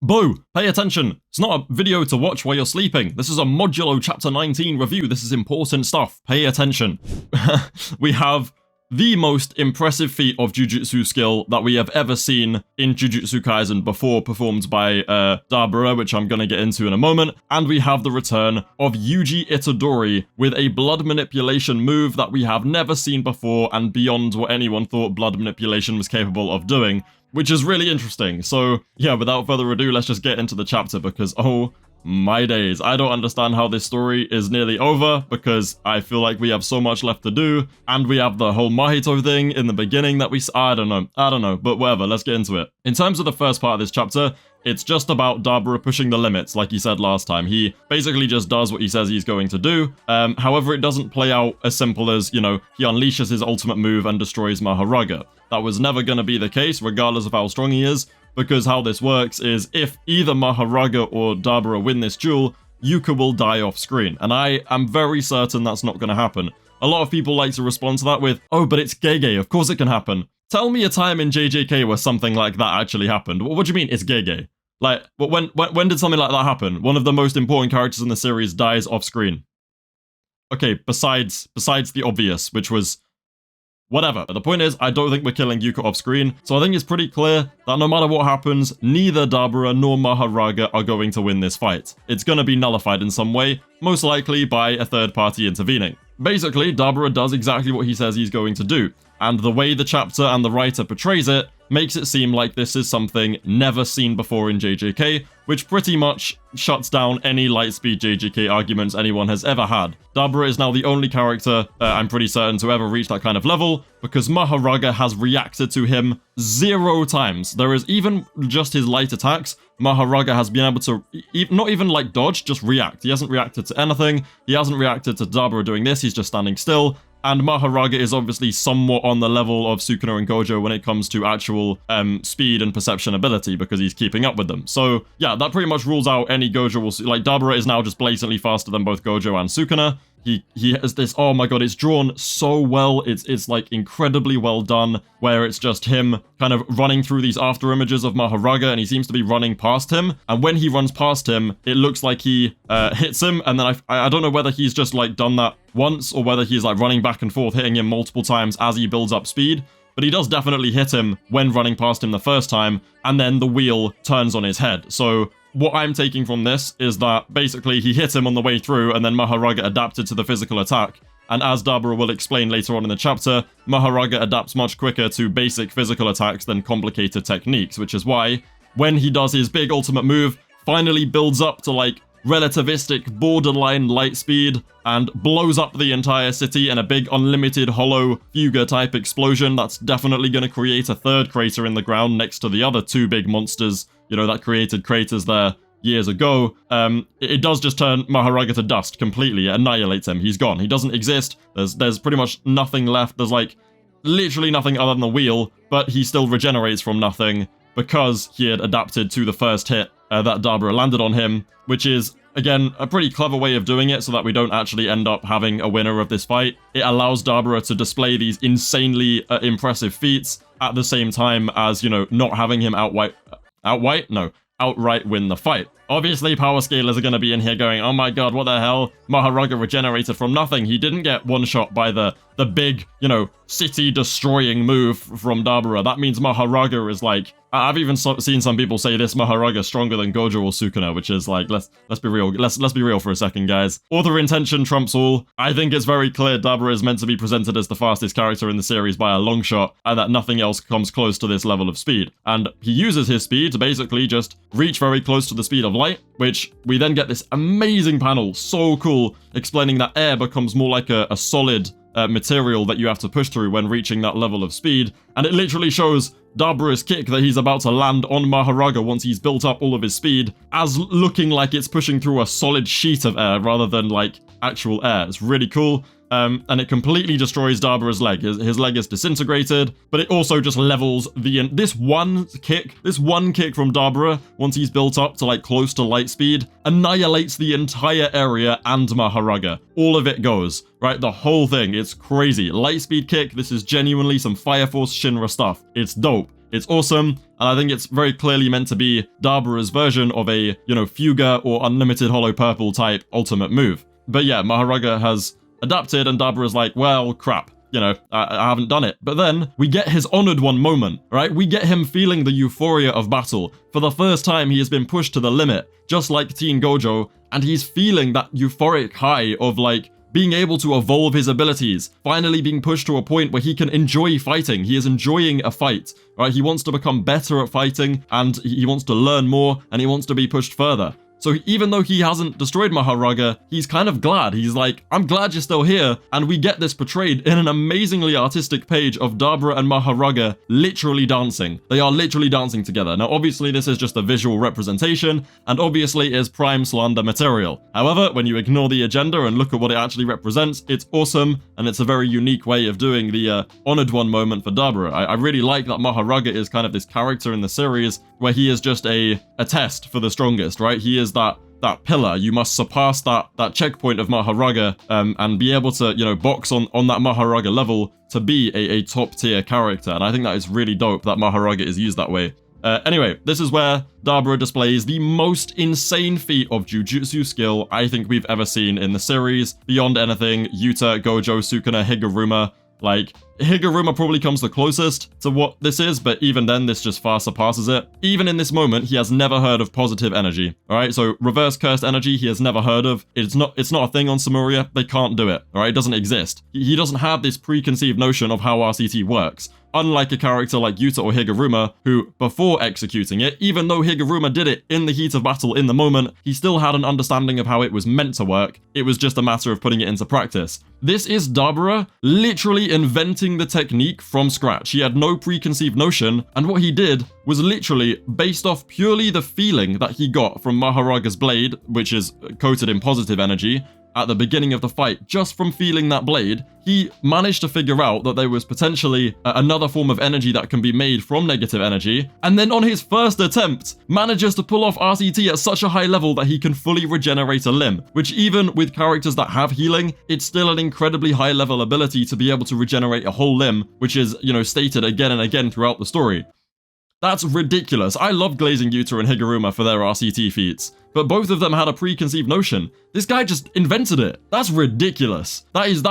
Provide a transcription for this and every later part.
Boo! Pay attention! It's not a video to watch while you're sleeping. This is a Modulo Chapter 19 review. This is important stuff. Pay attention. We have the most impressive feat of Jujutsu skill that we have ever seen in Jujutsu Kaisen before, performed by Dabra, which I'm gonna get into in a moment. And we have the return of Yuji Itadori with a blood manipulation move that we have never seen before and beyond what anyone thought blood manipulation was capable of doing, which is really interesting. So yeah, without further ado, let's just get into the chapter because, oh my days, I don't understand how this story is nearly over because I feel like we have so much left to do, and we have the whole Mahito thing in the beginning that I don't know, but whatever, let's get into it. In terms of the first part of this chapter, it's just about Dabra pushing the limits, like he said last time. He basically just does what he says he's going to do. However, it doesn't play out as simple as, you know, he unleashes his ultimate move and destroys Mahoraga. That was never going to be the case, regardless of how strong he is, because how this works is if either Mahoraga or Dabra win this duel, Yuka will die off screen, and I am very certain that's not going to happen. A lot of people like to respond to that with, oh, but it's Gege, of course it can happen. Tell me a time in JJK where something like that actually happened. What do you mean it's Gege? Like, when did something like that happen? One of the most important characters in the series dies off screen. Okay, besides the obvious, which was whatever. But the point is, I don't think we're killing Yuka off screen, so I think it's pretty clear that no matter what happens, neither Dabra nor Mahoraga are going to win this fight. It's gonna be nullified in some way, most likely by a third party intervening. Basically, Dabra does exactly what he says he's going to do, and the way the chapter and the writer portrays it makes it seem like this is something never seen before in JJK, which pretty much shuts down any lightspeed JJK arguments anyone has ever had. Dabra is now the only character, I'm pretty certain, to ever reach that kind of level, because Mahoraga has reacted to him 0 times. There is even just his light attacks, Mahoraga has been able to not even like dodge, just react. He hasn't reacted to anything, he hasn't reacted to Dabra doing this, he's just standing still. And Mahoraga is obviously somewhat on the level of Sukuna and Gojo when it comes to actual speed and perception ability, because he's keeping up with them. So yeah, that pretty much rules out any Gojo like Dabra is now just blatantly faster than both Gojo and Sukuna. He has this, oh my god, it's drawn so well, it's like incredibly well done, where it's just him kind of running through these after images of Mahoraga, and he seems to be running past him, and when he runs past him, it looks like he hits him, and then I don't know whether he's just like done that once, or whether he's like running back and forth, hitting him multiple times as he builds up speed, but he does definitely hit him when running past him the first time, and then the wheel turns on his head. So what I'm taking from this is that basically he hit him on the way through, and then Mahoraga adapted to the physical attack. And as Dabra will explain later on in the chapter, Mahoraga adapts much quicker to basic physical attacks than complicated techniques, which is why when he does his big ultimate move, finally builds up to like relativistic borderline light speed and blows up the entire city in a big unlimited hollow fuga type explosion that's definitely going to create a third crater in the ground next to the other 2 big monsters, you know, that created craters there years ago. It does just turn Mahoraga to dust completely. It annihilates him. He's gone. He doesn't exist. There's pretty much nothing left. There's like literally nothing other than the wheel, but he still regenerates from nothing because he had adapted to the first hit that Dabra landed on him, which is, again, a pretty clever way of doing it so that we don't actually end up having a winner of this fight. It allows Dabra to display these insanely impressive feats at the same time as, you know, not having him outright win the fight. Obviously, power scalers are going to be in here going, oh my god, what the hell? Mahoraga regenerated from nothing. He didn't get one-shot by the big, you know, city-destroying move from Dabra. That means Mahoraga is like, I've even seen some people say this Mahoraga stronger than Gojo or Sukuna, which is like, let's be real. Let's be real for a second, guys. Author intention trumps all. I think it's very clear Dabra is meant to be presented as the fastest character in the series by a long shot, and that nothing else comes close to this level of speed. And he uses his speed to basically just reach very close to the speed of light, which we then get this amazing panel, so cool, explaining that air becomes more like a solid material that you have to push through when reaching that level of speed, and it literally shows Dabra's kick that he's about to land on Mahoraga once he's built up all of his speed as looking like it's pushing through a solid sheet of air rather than like actual air. It's really cool. And it completely destroys Dabra's leg. His leg is disintegrated, but it also just levels this one kick from Dabra, once he's built up to like close to light speed, annihilates the entire area and Mahoraga. All of it goes, right? The whole thing. It's crazy. Light speed kick. This is genuinely some Fire Force Shinra stuff. It's dope. It's awesome, and I think it's very clearly meant to be Dabra's version of a, Fuga or Unlimited Hollow Purple type ultimate move. But yeah, Mahoraga has adapted, and Dabra's like, well, crap. I haven't done it. But then we get his Honored One moment, right? We get him feeling the euphoria of battle. For the first time, he has been pushed to the limit, just like Teen Gojo, and he's feeling that euphoric high of like being able to evolve his abilities, finally being pushed to a point where he can enjoy fighting. He is enjoying a fight, right? He wants to become better at fighting, and he wants to learn more, and he wants to be pushed further. So even though he hasn't destroyed Mahoraga, he's kind of glad. He's like, I'm glad you're still here. And we get this portrayed in an amazingly artistic page of Dabra and Mahoraga literally dancing. They are literally dancing together. Now, obviously, this is just a visual representation, and obviously is prime slander material. However, when you ignore the agenda and look at what it actually represents, it's awesome, and it's a very unique way of doing the Honored One moment for Dabra. I really like that Mahoraga is kind of this character in the series where he is just a test for the strongest, right? He is that pillar. You must surpass that checkpoint of Mahoraga and be able to, box on that Mahoraga level to be a top tier character. And I think that is really dope that Mahoraga is used that way. Anyway, this is where Dabra displays the most insane feat of jujutsu skill I think we've ever seen in the series. Beyond anything, Yuta, Gojo, Sukuna, Higuruma. Like, Higuruma probably comes the closest to what this is, but even then, this just far surpasses it. Even in this moment, he has never heard of positive energy, alright? So, reverse cursed energy, he has never heard of. It's not a thing on Samuria. They can't do it, alright? It doesn't exist. He doesn't have this preconceived notion of how RCT works. Unlike a character like Yuta or Higuruma, who, before executing it, even though Higuruma did it in the heat of battle in the moment, he still had an understanding of how it was meant to work. It was just a matter of putting it into practice. This is Dabra literally inventing the technique from scratch. He had no preconceived notion, and what he did was literally based off purely the feeling that he got from Mahoraga's blade, which is coated in positive energy, at the beginning of the fight. Just from feeling that blade, he managed to figure out that there was potentially another form of energy that can be made from negative energy, and then on his first attempt, manages to pull off RCT at such a high level that he can fully regenerate a limb, which even with characters that have healing, it's still an incredibly high level ability to be able to regenerate a whole limb, which is, stated again and again throughout the story. That's ridiculous. I love glazing Yuta and Higuruma for their RCT feats, but both of them had a preconceived notion. This guy just invented it. That's ridiculous. That is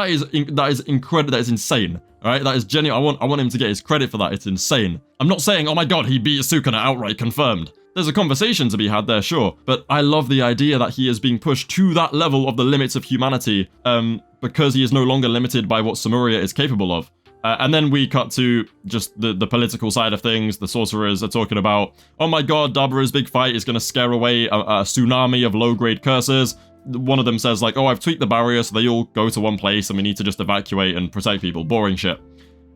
incredible. That is insane. All right, that is genuine. I want him to get his credit for that. It's insane. I'm not saying, oh my god, he beat Sukuna outright, confirmed. There's a conversation to be had there, sure, but I love the idea that he is being pushed to that level of the limits of humanity, because he is no longer limited by what Samuria is capable of. And then we cut to just the political side of things. The sorcerers are talking about, oh my god, Dabra's big fight is going to scare away a tsunami of low-grade curses. One of them says like, oh, I've tweaked the barrier so they all go to one place and we need to just evacuate and protect people. Boring shit.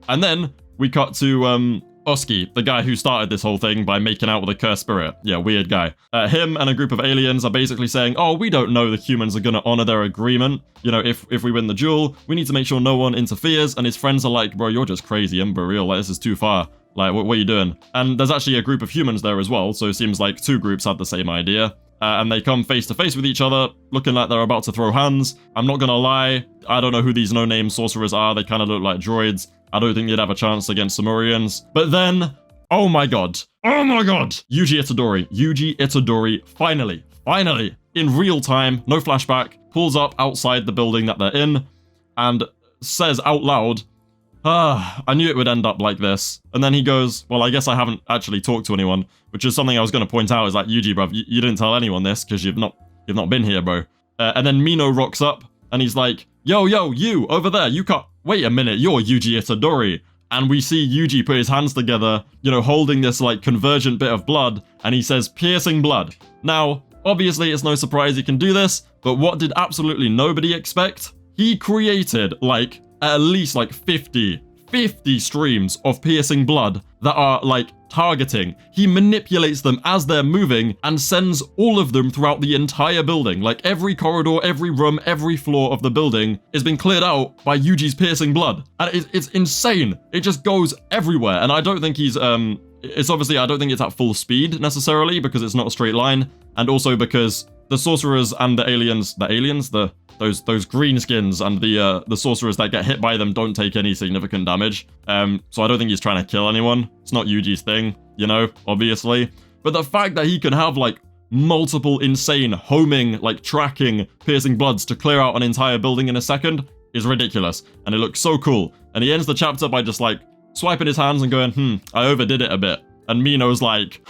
And then we cut to Oski, the guy who started this whole thing by making out with a cursed spirit. Yeah, weird guy. Him and a group of aliens are basically saying, oh, we don't know the humans are going to honor their agreement. If we win the duel, we need to make sure no one interferes. And his friends are like, bro, you're just crazy, Real. Like, this is too far. Like, what are you doing? And there's actually a group of humans there as well. So it seems like two groups had the same idea. And they come face to face with each other, looking like they're about to throw hands. I'm not going to lie. I don't know who these no-name sorcerers are. They kind of look like droids. I don't think they'd have a chance against Samurians. But then, oh my god, Yuji Itadori, finally, in real time, no flashback, pulls up outside the building that they're in, and says out loud, I knew it would end up like this. And then he goes, well, I guess I haven't actually talked to anyone, which is something I was going to point out, is like, Yuji, bruv, you didn't tell anyone this, because you've not been here, bro. And then Mino rocks up, and he's like, yo, you, over there, you can't... Wait a minute, you're Yuji Itadori. And we see Yuji put his hands together, holding this like convergent bit of blood, and he says piercing blood. Now, obviously it's no surprise he can do this, but what did absolutely nobody expect? He created like at least like 50 streams of piercing blood that are like targeting. He manipulates them as they're moving and sends all of them throughout the entire building. Like every corridor, every room, every floor of the building is being cleared out by Yuji's piercing blood. And it's insane. It just goes everywhere. And I don't think he's, I don't think it's at full speed necessarily, because it's not a straight line. And also because the sorcerers and the those green skins, and the sorcerers that get hit by them don't take any significant damage. So I don't think he's trying to kill anyone. It's not Yuji's thing, you know, obviously. But the fact that he can have, like, multiple insane homing, like, tracking, piercing bloods to clear out an entire building in a second is ridiculous. And it looks so cool. And he ends the chapter by just, like, swiping his hands and going, I overdid it a bit. And Mino's like,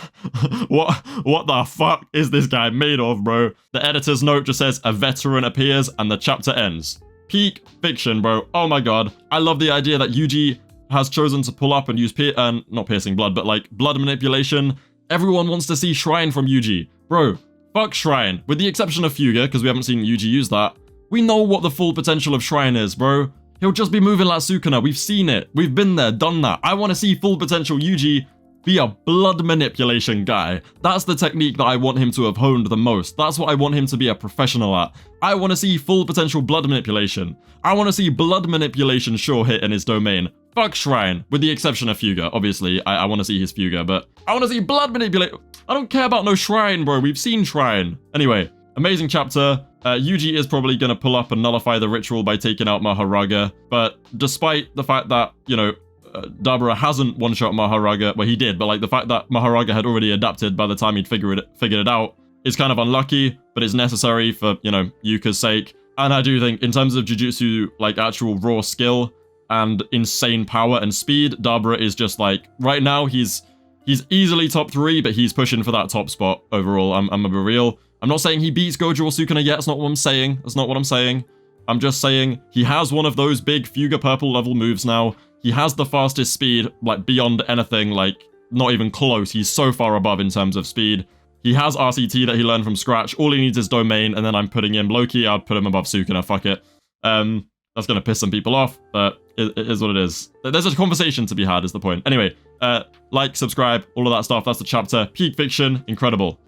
what the fuck is this guy made of, bro? The editor's note just says, a veteran appears, and the chapter ends. Peak fiction, bro. Oh my god. I love the idea that Yuji has chosen to pull up and use not piercing blood, but like blood manipulation. Everyone wants to see Shrine from Yuji. Bro, fuck Shrine. With the exception of Fuga, because we haven't seen Yuji use that. We know what the full potential of Shrine is, bro. He'll just be moving like Sukuna. We've seen it. We've been there, done that. I want to see full potential Yuji be a blood manipulation guy. That's the technique that I want him to have honed the most. That's what I want him to be a professional at. I want to see full potential blood manipulation. I want to see blood manipulation sure hit in his domain. Fuck Shrine, with the exception of Fuga. Obviously, I want to see his Fuga, but I want to see blood manipulation. I don't care about no Shrine, bro. We've seen Shrine. Anyway, amazing chapter. Yuji is probably going to pull up and nullify the ritual by taking out Mahoraga, but despite the fact that, you know, Dabra hasn't one-shot Mahoraga, well, he did, but like the fact that Mahoraga had already adapted by the time he'd figured it out is kind of unlucky, but it's necessary for, you know, Yuka's sake. And I do think in terms of Jujutsu, like actual raw skill and insane power and speed, Dabra is just like, right now he's easily top 3, but he's pushing for that top spot overall. I'm gonna be real. I'm not saying he beats Gojo or Sukuna yet. That's not what I'm saying. That's not what I'm saying. I'm just saying he has one of those big Fuga purple level moves now. He has the fastest speed, like, beyond anything, like, not even close. He's so far above in terms of speed. He has RCT that he learned from scratch. All he needs is domain, and then I'm putting him low-key. I'd put him above Sukuna, fuck it. That's gonna piss some people off, but it is what it is. There's a conversation to be had, is the point. Anyway, like, subscribe, all of that stuff. That's the chapter. Peak fiction, incredible.